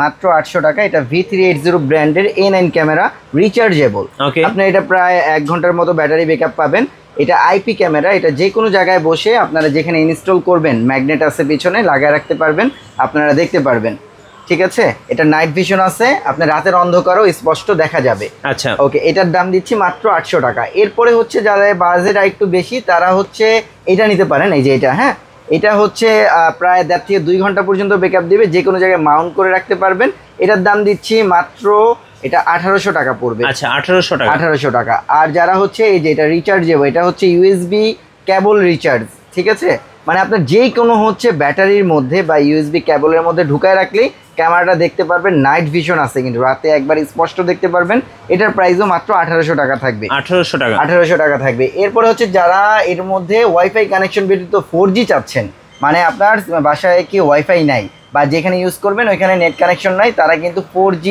মাত্র 800 টাকা। এটা V380 ব্র্যান্ডের A9 ক্যামেরা, রিচার্জেবল। আপনি এটা প্রায় 1 ঘন্টার মতো ব্যাটারি ব্যাকআপ পাবেন। এটা আইপি ক্যামেরা, এটা যে কোনো জায়গায় বসে আপনারা যেখানে ইনস্টল করবেন, ম্যাগনেট আছে পিছনে, লাগায় রাখতে পারবেন, আপনারা দেখতে পারবেন। ঠিক আছে, এটা নাইট ভিশন আছে, আপনার রাতের অন্ধকারও স্পষ্ট দেখা যাবে। আচ্ছা, ওকে, এটার দাম দিচ্ছি মাত্র 800 টাকা। এরপরে হচ্ছে যাদের বাজেট একটু বেশি তারা হচ্ছে এটা নিতে পারেন। এই যে এটা, হ্যাঁ, এটা হচ্ছে প্রায় 1.5 থেকে 2 ঘন্টা পর্যন্ত ব্যাকআপ দেবে, যে কোনো জায়গায় মাউন্ট করে রাখতে পারবেন। এটার দাম দিচ্ছি মাত্র, এটা 1800 টাকা পড়বে। আচ্ছা, 1800 টাকা। 1800 টাকা। আর যারা হচ্ছে এই যে এটা রিচার্জেবল, এটা হচ্ছে ইউএসবি কেবল রিচার্জ। ঠিক আছে, মানে আপনার যে কোনো হচ্ছে ব্যাটারির মধ্যে বা ইউএসবি কেবলের মধ্যে ঢুকায় রাখলেই ক্যামেরাটা দেখতে পারবেন। নাইট ভিশন আছে, কিন্তু রাতে একবার স্পষ্ট দেখতে পারবেন। এটার প্রাইসও মাত্র 1800 টাকা থাকবে। 1800 টাকা, 1800 টাকা থাকবে। এরপরে হচ্ছে যারা এর মধ্যে ওয়াইফাই কানেকশন ব্যতীত 4G চাচ্ছেন, মানে আপনার বাসায় কি ওয়াইফাই নাই বা যেখানে ইউজ করবেন ওইখানে নেট কানেকশন নাই, তারা কিন্তু 4G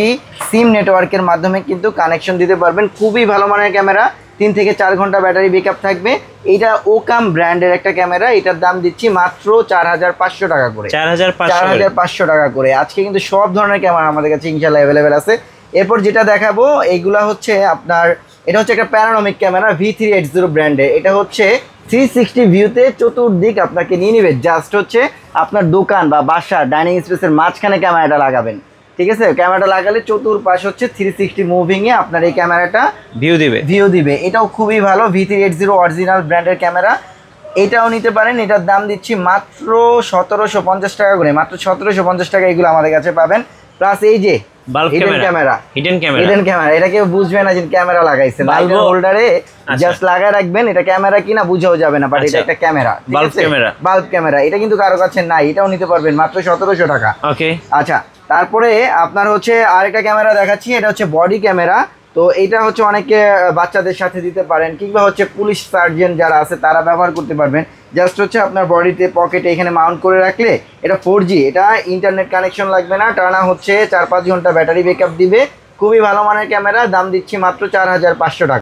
সিম নেটওয়ার্কের মাধ্যমে কিন্তু কানেকশন দিতে পারবেন। খুবই ভালো মানের ক্যামেরা, 3 থেকে 4 ঘন্টা ব্যাটারি ব্যাকআপ থাকবে। এটা ওকাম ব্র্যান্ডের একটা ক্যামেরা, এটার দাম দিচ্ছি মাত্র 4500 টাকা করে। 4500 টাকা করে। আজকে কিন্তু সব ধরনের ক্যামেরা আমাদের কাছে ইনশাআল্লাহ অ্যাভেলেবেল আছে। এরপর যেটা দেখাবো এইগুলা হচ্ছে আপনার, এটা হচ্ছে একটা প্যানোরামিক ক্যামেরা, V380 ব্র্যান্ডের। এটা হচ্ছে 360 ভিউতে চতুর্দিক আপনাকে নিয়ে নেবে। জাস্ট হচ্ছে আপনার দোকান বা বাসা ডাইনিং স্পেসের মাঝখানে ক্যামেরাটা লাগাবেন। ঠিক আছে, ক্যামেরাটা লাগালে চতুর্পাশ হচ্ছে 360 মুভিংয়ে আপনার এই ক্যামেরাটা ভিউ দিবে। এটাও খুবই ভালো, V380 অরিজিনাল ব্র্যান্ডের ক্যামেরা। এটাও নিতে পারেন। এটার দাম দিচ্ছি মাত্র 1750 টাকা করে। মাত্র 1750 টাকা এগুলো আমাদের কাছে পাবেন। প্লাস এই যে হিডেন ক্যামেরা, এটা কেউ বুঝবে না যে ক্যামেরা লাগাইছে, লাইটের হোল্ডারে জাস্ট লাগায় রাখবেন। এটা ক্যামেরা কিনা বুঝাও যাবে না, বাট এটা একটা ক্যামেরা, বাল্ব ক্যামেরা। এটা কিন্তু কারো কাছে নাই, এটাও নিতে পারবেন মাত্র 1700 টাকা। ওকে, আচ্ছা, তারপরে আপনার হচ্ছে আরেকটা ক্যামেরা দেখাচ্ছি। এটা হচ্ছে বডি ক্যামেরা। তো এটা হচ্ছে অনেকে বাচ্চাদের সাথে দিতে পারেন, কিংবা হচ্ছে পুলিশ সার্জন যারা আছে তারা ব্যবহার করতে পারবেন। জাস্ট হচ্ছে আপনার বডিতে পকেটে এখানে মাউন্ট করে রাখলে, এটা 4G, এটা ইন্টারনেট কানেকশন লাগবে না, টানা হচ্ছে 4-5 ঘন্টা ব্যাটারি ব্যাকআপ দিবে। খুবই ভালো মানের ক্যামেরা, দাম দিচ্ছি মাত্র 4500 টাকা।